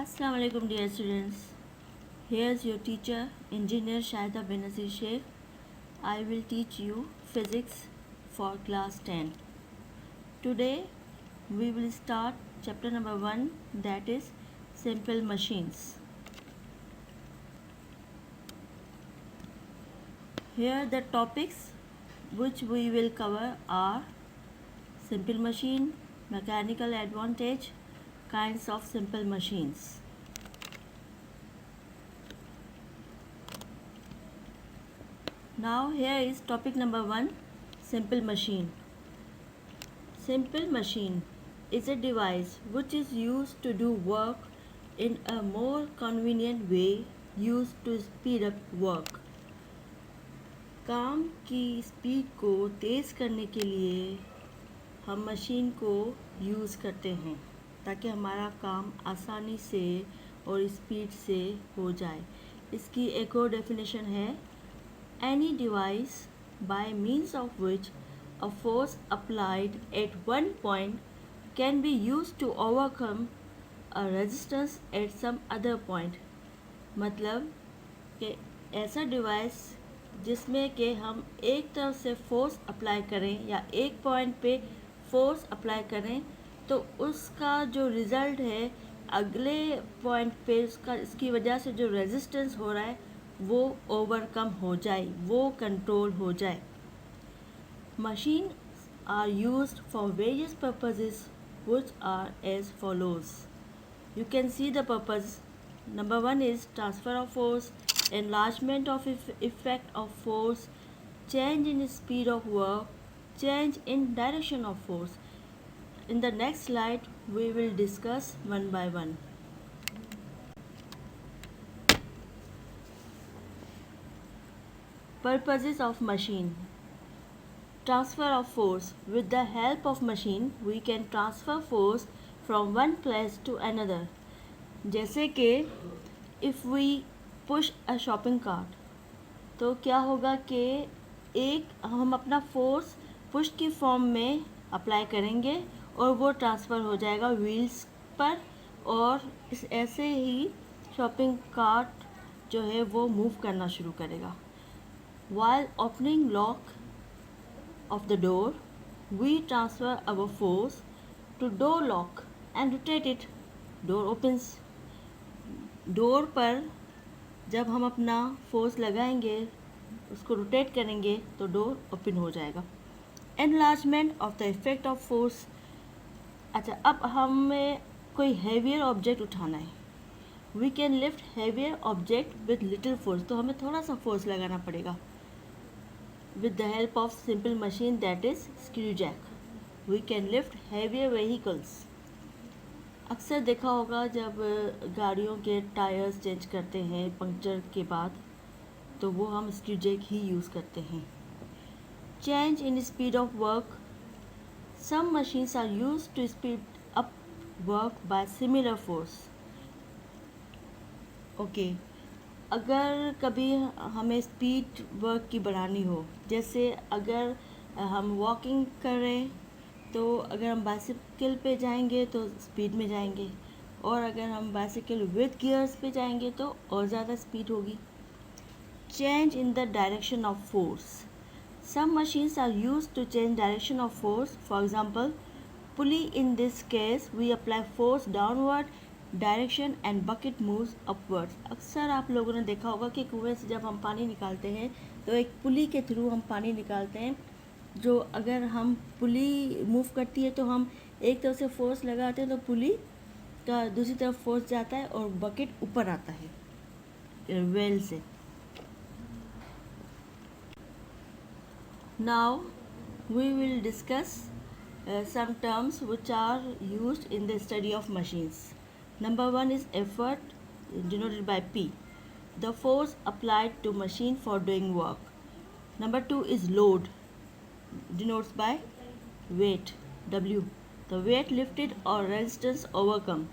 Assalamu alaikum dear students. Here's your teacher, Engineer Shahida Benazir Sheikh. I will teach you physics for class 10. Today we will start chapter number 1, that is simple machines. Here the topics which we will cover are simple machine, mechanical advantage, kinds of simple machines. Now here is topic number 1, simple machine. Simple machine is a device which is used to do work in a more convenient way, used to speed up work. काम की speed को तेज़ करने के लिए हम machine को use करते हैं ताकि हमारा काम आसानी से और स्पीड से हो जाए. इसकी एक और डेफिनेशन है, any device by means of which a force applied at one point can be used to overcome a resistance at some other point. मतलब कि ऐसा डिवाइस जिसमें कि हम एक तरफ से फोर्स अप्लाई करें या एक पॉइंट पे फोर्स अप्लाई करें तो उसका जो रिज़ल्ट है अगले पॉइंट पे इसकी वजह से जो रेजिस्टेंस हो रहा है वो ओवरकम हो जाए, वो कंट्रोल हो जाए. Machine are used for various purposes which are as follows. You can see the purpose. Number 1 is transfer of force, enlargement of effect of force, change in speed of work, change in direction of force. In the next slide we will discuss one by one. Purposes of machine. Transfer of force. With the help of machine we can transfer force from one place to another. जैसे कि if we push a shopping cart तो क्या होगा कि एक हम अपना force push की फॉर्म में अप्लाई करेंगे और वो ट्रांसफ़र हो जाएगा व्हील्स पर और इस ऐसे ही शॉपिंग कार्ट जो है वो मूव करना शुरू करेगा. While opening lock of the door, we transfer our force to door lock and rotate it. Door opens. Door पर जब हम अपना फोर्स लगाएंगे उसको रोटेट करेंगे तो डोर ओपन हो जाएगा. Enlargement of the effect of force. अच्छा, अब हमें कोई हैवियर ऑब्जेक्ट उठाना है. We can lift heavier object with little force, तो हमें थोड़ा सा फोर्स लगाना पड़ेगा. with the help of simple machine that is screw jack we can lift heavier vehicles. अक्सर देखा होगा जब गाड़ियों के टायर्स चेंज करते हैं पंक्चर के बाद तो वो हम स्क्रू जैक ही यूज़ करते हैं. Change in speed of work. Some machines are used to speed up work by similar force. Okay, अगर कभी हमें स्पीड वर्क की बढ़ानी हो, जैसे अगर हम वॉकिंग कर रहे हैं तो अगर हम बाइसिकल पे जाएंगे तो स्पीड में जाएंगे और अगर हम बाइसिकल विद गियर्स पे जाएंगे तो और ज़्यादा स्पीड होगी. Change in the direction of force. Some machines are used to change direction of force. For example pulley. In this case we apply force downward direction and bucket moves upwards. अक्सर आप लोगों ने देखा होगा कि कुएं से जब हम पानी निकालते हैं तो एक पुली के थ्रू हम पानी निकालते हैं. जो अगर हम पुली मूव करती है तो हम एक तरफ से फोर्स लगाते हैं तो पुली का दूसरी तरफ फोर्स जाता है और बकेट ऊपर आता है वेल से. Now we will discuss some terms which are used in the study of machines. Number 1 is effort, denoted by P, the force applied to machine for doing work. Number 2 is load, denotes by weight, W, the weight lifted or resistance overcome.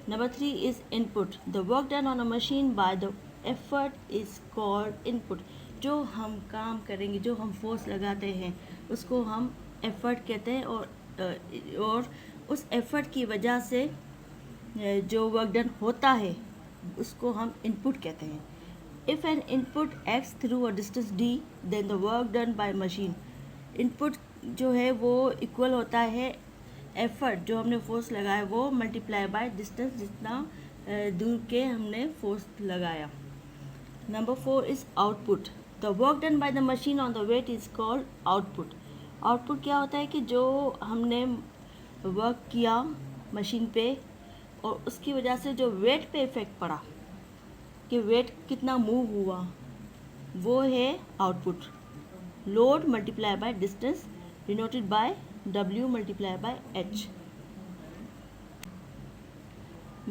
Number 3 is input, the work done on a machine by the effort is called input. जो हम काम करेंगे, जो हम force लगाते हैं उसको हम एफर्ट कहते हैं और उस एफर्ट की वजह से जो वर्क डन होता है उसको हम इनपुट कहते हैं. If an input X through a distance D then the work done by machine. Input जो है वो इक्वल होता है एफर्ट जो हमने फोर्स लगाया वो मल्टीप्लाई बाय डिस्टेंस जितना दूर के हमने फोर्स लगाया. Number 4 is output. The work done by the machine on the weight is called output. Output क्या होता है कि जो हमने वर्क किया मशीन पे और उसकी वजह से जो वेट पे इफ़ेक्ट पड़ा कि वेट कितना मूव हुआ वो है output. Load multiply by distance denoted by W multiply by H.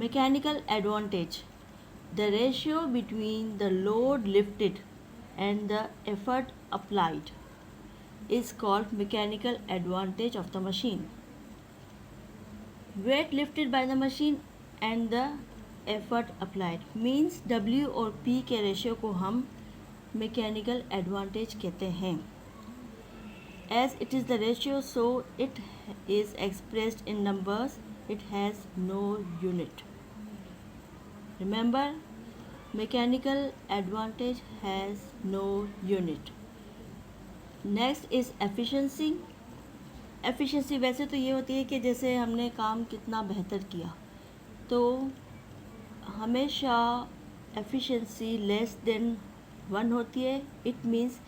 Mechanical advantage. The ratio between the load lifted and the effort applied is called mechanical advantage of the machine. Weight lifted by the machine and the effort applied means W और P के ratio को हम mechanical advantage कहते हैं. As it is the ratio, so it is expressed in numbers. It has no unit. Remember, mechanical advantage has no unit. Next is efficiency. Efficiency वैसे तो ये होती है कि जैसे हमने काम कितना बेहतर किया, तो हमेशा efficiency less than 1 होती है. It means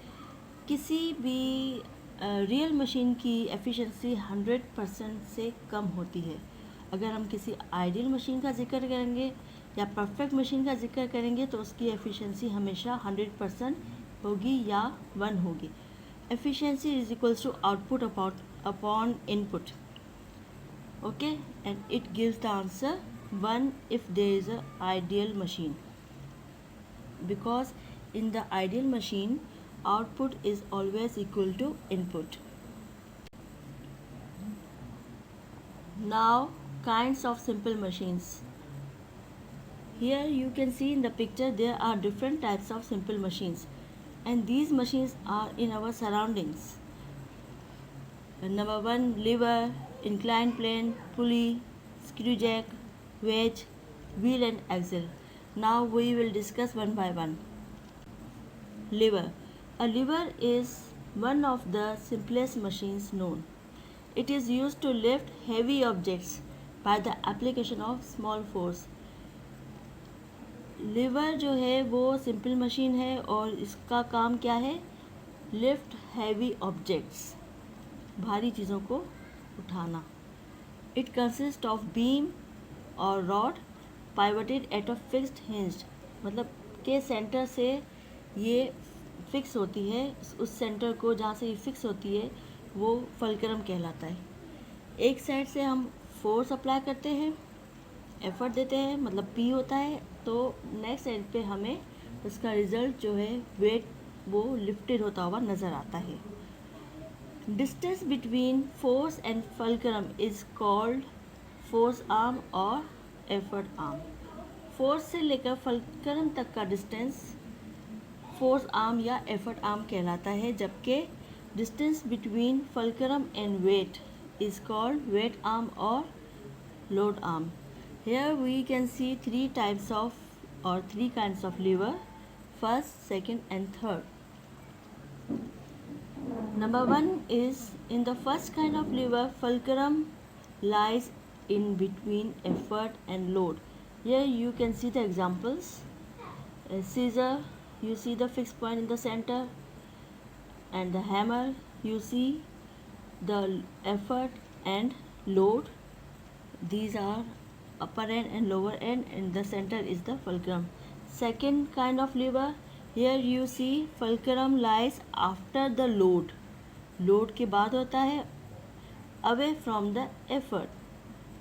किसी भी रियल मशीन की एफिशिएंसी 100% से कम होती है. अगर हम किसी आइडियल मशीन का जिक्र करेंगे या परफेक्ट मशीन का जिक्र करेंगे तो उसकी एफिशिएंसी हमेशा 100% होगी या 1 होगी. Efficiency is equals to output upon input. Okay, and it gives the answer 1 if there is a ideal machine, because in the ideal machine output is always equal to input. Now, kinds of simple machines. Here you can see in the picture there are different types of simple machines, and these machines are in our surroundings. Number 1, lever, inclined plane, pulley, screw jack, wedge, wheel and axle. Now we will discuss one by one. Lever. A lever is one of the simplest machines known. It is used to lift heavy objects by the application of small force. Lever जो है वो simple machine है और इसका काम क्या है? Lift heavy objects, भारी चीज़ों को उठाना. इट कंसिस्ट ऑफ बीम और rod pivoted at a fixed hinge. मतलब के सेंटर से ये फिक्स होती है, उस सेंटर को जहाँ से ये फिक्स होती है वो फलक्रम कहलाता है. एक साइड से हम फोर्स अप्लाई करते हैं, एफर्ट देते हैं, मतलब P होता है, तो नेक्स्ट साइड पे हमें उसका रिज़ल्ट जो है वेट वो लिफ्टेड होता हुआ नज़र आता है. Distance between force and fulcrum is called force arm और एफर्ट आर्म. फोर्स से लेकर फलक्रम तक का डिस्टेंस फोर्स आर्म या एफर्ट आर्म कहलाता है, जबकि distance between fulcrum and weight is called weight arm और load arm. Here we can see 3 types of or 3 kinds of lever, first, second and third. Number 1 is in the first kind of lever, fulcrum lies in between effort and load. Here you can see the examples. A scissor, you see the fixed point in the center, and the hammer, you see the effort and load. These are upper end and lower end, and the center is the fulcrum. Second kind of lever, here you see fulcrum lies after the load. Load के बाद होता है, away from the effort,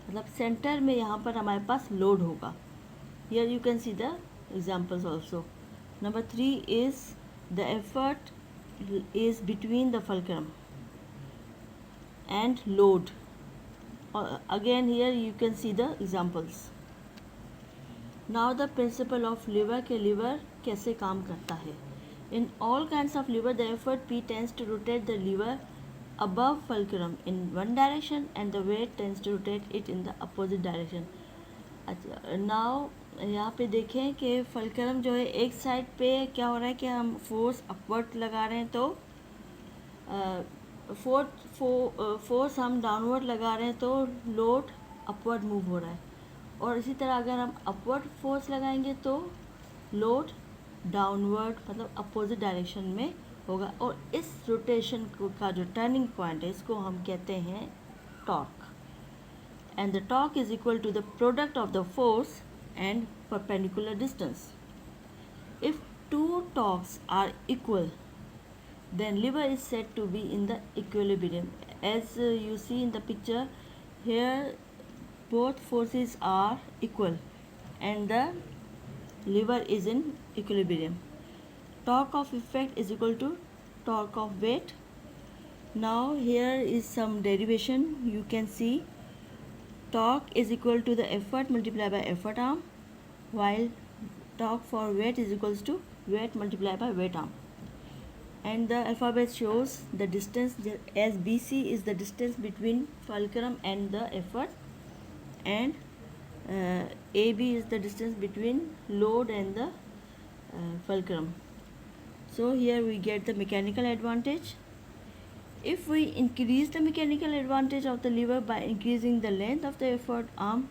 मतलब centre में यहाँ पर हमारे पास load होगा. Here you can see the examples also. Number 3 is the effort is between the fulcrum and load. Again here you can see the examples. Now the principle of lever के lever कैसे काम करता है. In all kinds of lever, the effort P tends to rotate the lever above fulcrum in one direction and the weight tends to rotate it in the opposite direction. अच्छा, now यहाँ पे देखें कि fulcrum जो है एक side पे क्या हो रहा है कि हम फोर्स अपवर्ड लगा रहे हैं, तो फोर्स हम डाउनवर्ड लगा रहे हैं तो लोड अपवर्ड मूव हो रहा है, और इसी तरह अगर हम अपवर्ड फोर्स लगाएंगे तो लोड डाउनवर्ड मतलब अपोजिट डायरेक्शन में होगा। और इस रोटेशन का जो टर्निंग पॉइंट है इसको हम कहते हैं torque, and the torque is equal to the product of the force and perpendicular distance. If two torques are equal, then lever is said to be in the equilibrium. As you see in the picture, here both forces are equal and the lever is in equilibrium. Torque of effect is equal to torque of weight. Now here is some derivation you can see. Torque is equal to the effort multiplied by effort arm, while torque for weight is equals to weight multiplied by weight arm. And the alphabet shows the distance, as BC is the distance between fulcrum and the effort, and AB is the distance between load and the fulcrum. So here we get the mechanical advantage. If we increase the mechanical advantage of the lever by increasing the length of the effort arm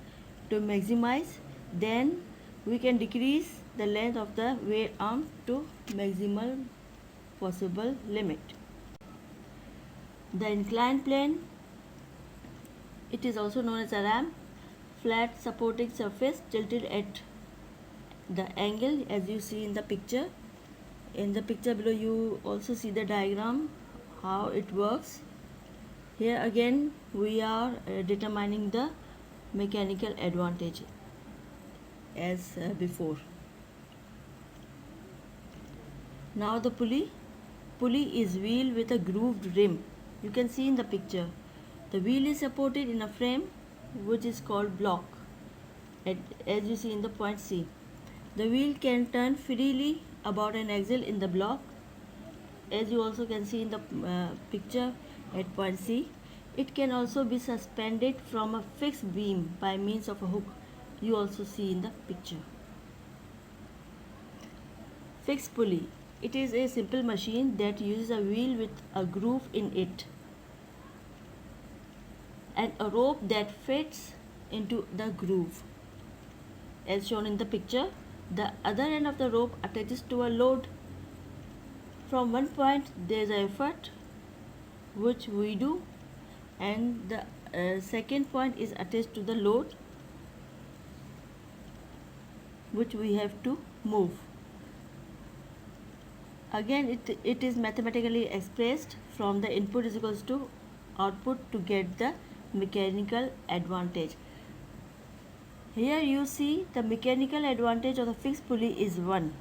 to maximize, then we can decrease the length of the weight arm to maximal possible limit. The inclined plane, it is also known as a ramp, flat supporting surface tilted at the angle as you see in the picture. In the picture below you also see the diagram how it works. Here again we are determining the mechanical advantage as before. Now the pulley is wheel with a grooved rim. You can see in the picture the wheel is supported in a frame which is called block, as you see in the point C. The wheel can turn freely about an axle in the block, as you also can see in the picture at point C. It can also be suspended from a fixed beam by means of a hook. You also see in the picture. Fixed pulley. It is a simple machine that uses a wheel with a groove in it and a rope that fits into the groove. As shown in the picture, the other end of the rope attaches to a load. From one point there is an effort which we do, and the second point is attached to the load which we have to move. Again it is mathematically expressed from the input is equals to output to get the mechanical advantage. Here you see the mechanical advantage of the fixed pulley is 1.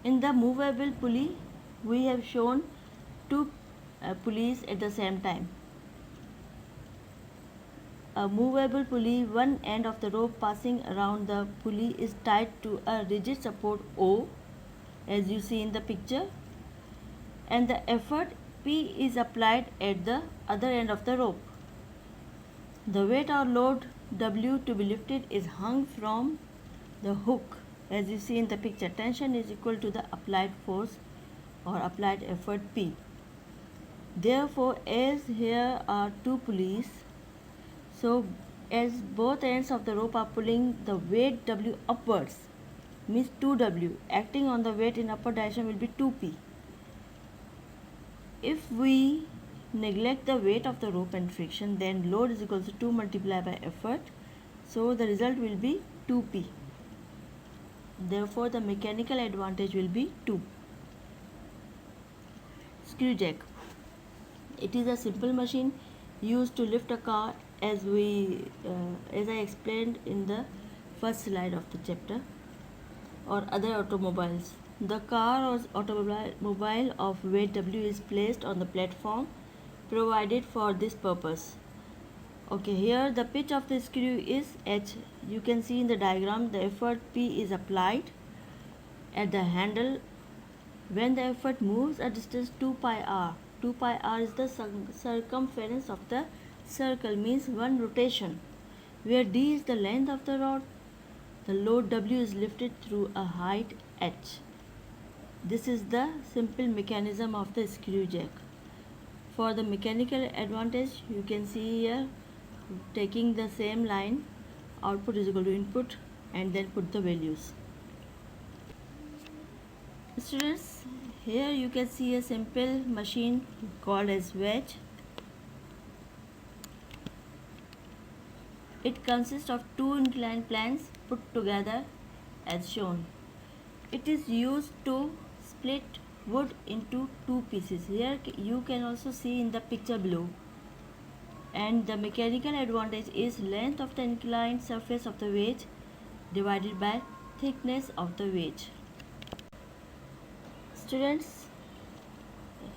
In the movable pulley we have shown two pulleys at the same time. A movable pulley, one end of the rope passing around the pulley is tied to a rigid support O, as you see in the picture, and the effort P is applied at the other end of the rope. The weight or load W to be lifted is hung from the hook, as you see in the picture. Tension is equal to the applied force or applied effort P. Therefore, as here are two pulleys, so as both ends of the rope are pulling the weight W upwards, means 2W, acting on the weight in upward direction will be 2P. If we neglect the weight of the rope and friction, then load is equal to 2 multiplied by effort, so the result will be 2P. Therefore, the mechanical advantage will be 2. Screw jack. It is a simple machine used to lift a car, as I explained in the first slide of the chapter, or other automobiles. The car or automobile of weight W is placed on the platform provided for this purpose. Okay, here the pitch of the screw is H. You can see in the diagram the effort P is applied at the handle when the effort moves a distance 2 pi r. 2 pi r is the circumference of the circle, means one rotation. where D is the length of the rod. The load W is lifted through a height h. This is the simple mechanism of the screw jack. For the mechanical advantage, you can see here taking the same line, output is equal to input, and then put the values. Students, here you can see a simple machine called as wedge. It consists of two inclined planes put together as shown. It is used to split wood into two pieces. Here you can also see in the picture below. And the mechanical advantage is length of the inclined surface of the wedge divided by thickness of the wedge. Students,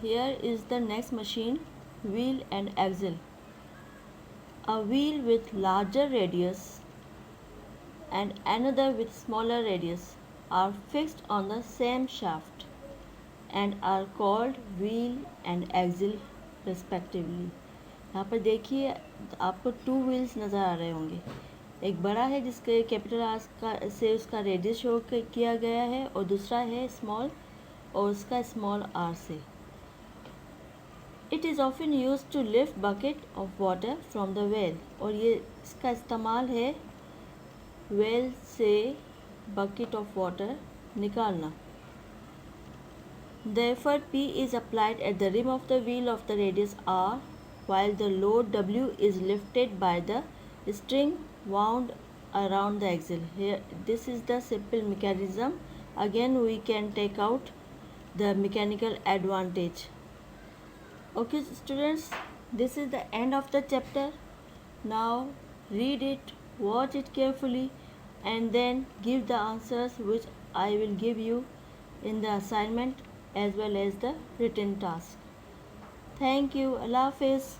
here is the next machine, wheel and axle. A wheel with larger radius and another with smaller radius are fixed on the same shaft and are called wheel and axle respectively. यहाँ पर देखिए आपको two wheels नज़र आ रहे होंगे, एक बड़ा है जिसके कैपिटल आर का से उसका रेडियस शो किया गया है और दूसरा है स्मॉल और उसका स्मॉल आर से. It is often use to lift bucket of water from the well, और ये इसका इस्तेमाल है वेल से बकेट ऑफ वाटर निकालना. Therefore, P is applied at the rim of the wheel of the radius R, while the load W is lifted by the string wound around the axle. Here, this is the simple mechanism. Again, we can take out the mechanical advantage. Okay, students, this is the end of the chapter. Now, read it, watch it carefully, and then give the answers which I will give you in the assignment as well as the written task. Thank you. Allah Hafiz.